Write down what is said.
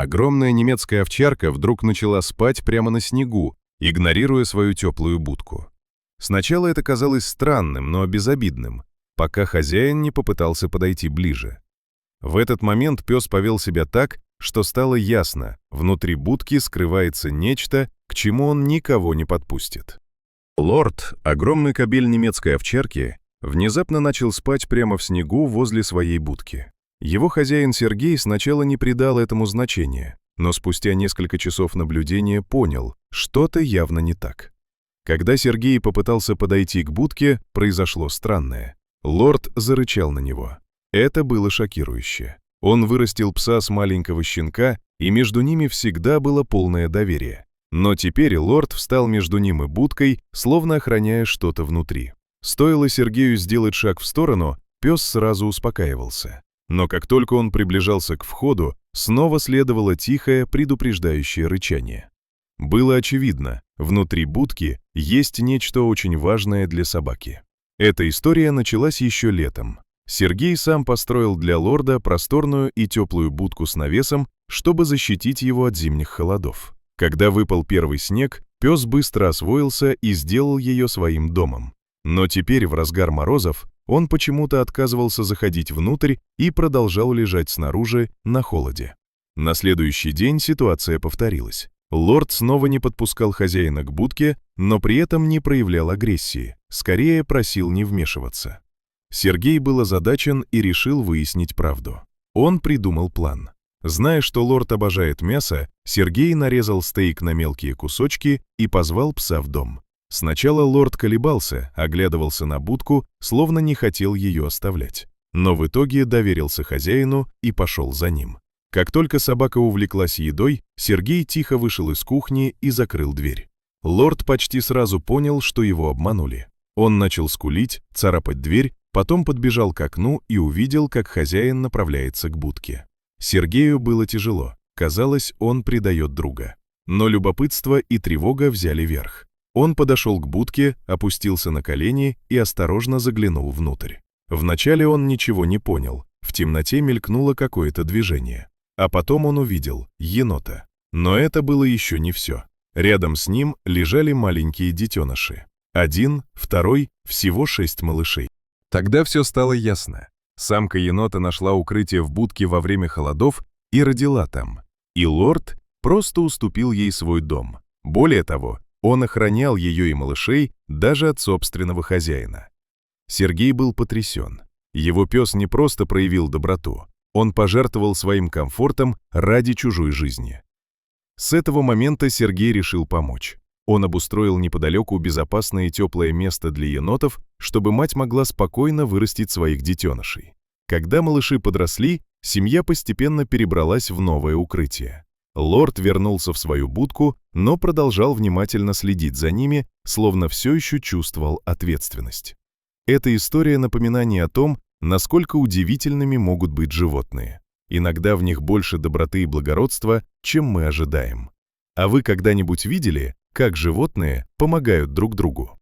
Огромная немецкая овчарка вдруг начала спать прямо на снегу, игнорируя свою теплую будку. Сначала это казалось странным, но безобидным, пока хозяин не попытался подойти ближе. В этот момент пес повел себя так, что стало ясно, внутри будки скрывается нечто, к чему он никого не подпустит. Лорд, огромный кобель немецкой овчарки, внезапно начал спать прямо в снегу возле своей будки. Его хозяин Сергей сначала не придал этому значения, но спустя несколько часов наблюдения понял, что-то явно не так. Когда Сергей попытался подойти к будке, произошло странное. Лорд зарычал на него. Это было шокирующе. Он вырастил пса с маленького щенка, и между ними всегда было полное доверие. Но теперь лорд встал между ним и будкой, словно охраняя что-то внутри. Стоило Сергею сделать шаг в сторону, пес сразу успокаивался. Но как только он приближался к входу, снова следовало тихое, предупреждающее рычание. Было очевидно, внутри будки есть нечто очень важное для собаки. Эта история началась еще летом. Сергей сам построил для лорда просторную и теплую будку с навесом, чтобы защитить его от зимних холодов. Когда выпал первый снег, пес быстро освоился и сделал ее своим домом. Но теперь, в разгар морозов, он почему-то отказывался заходить внутрь и продолжал лежать снаружи на холоде. На следующий день ситуация повторилась. Лорд снова не подпускал хозяина к будке, но при этом не проявлял агрессии, скорее просил не вмешиваться. Сергей был озадачен и решил выяснить правду. Он придумал план. Зная, что лорд обожает мясо, Сергей нарезал стейк на мелкие кусочки и позвал пса в дом. Сначала лорд колебался, оглядывался на будку, словно не хотел ее оставлять. Но в итоге доверился хозяину и пошел за ним. Как только собака увлеклась едой, Сергей тихо вышел из кухни и закрыл дверь. Лорд почти сразу понял, что его обманули. Он начал скулить, царапать дверь, потом подбежал к окну и увидел, как хозяин направляется к будке. Сергею было тяжело, казалось, он предает друга. Но любопытство и тревога взяли верх. Он подошел к будке, опустился на колени и осторожно заглянул внутрь. Вначале он ничего не понял, в темноте мелькнуло какое-то движение. А потом он увидел енота. Но это было еще не все. Рядом с ним лежали маленькие детеныши. Один, второй, всего 6 малышей. Тогда все стало ясно. Самка енота нашла укрытие в будке во время холодов и родила там. И лорд просто уступил ей свой дом. Более того, он охранял ее и малышей даже от собственного хозяина. Сергей был потрясен. Его пес не просто проявил доброту. Он пожертвовал своим комфортом ради чужой жизни. С этого момента Сергей решил помочь. Он обустроил неподалеку безопасное и теплое место для енотов, чтобы мать могла спокойно вырастить своих детенышей. Когда малыши подросли, семья постепенно перебралась в новое укрытие. Лорд вернулся в свою будку, но продолжал внимательно следить за ними, словно все еще чувствовал ответственность. Эта история напоминание о том, насколько удивительными могут быть животные. Иногда в них больше доброты и благородства, чем мы ожидаем. А вы когда-нибудь видели, как животные помогают друг другу?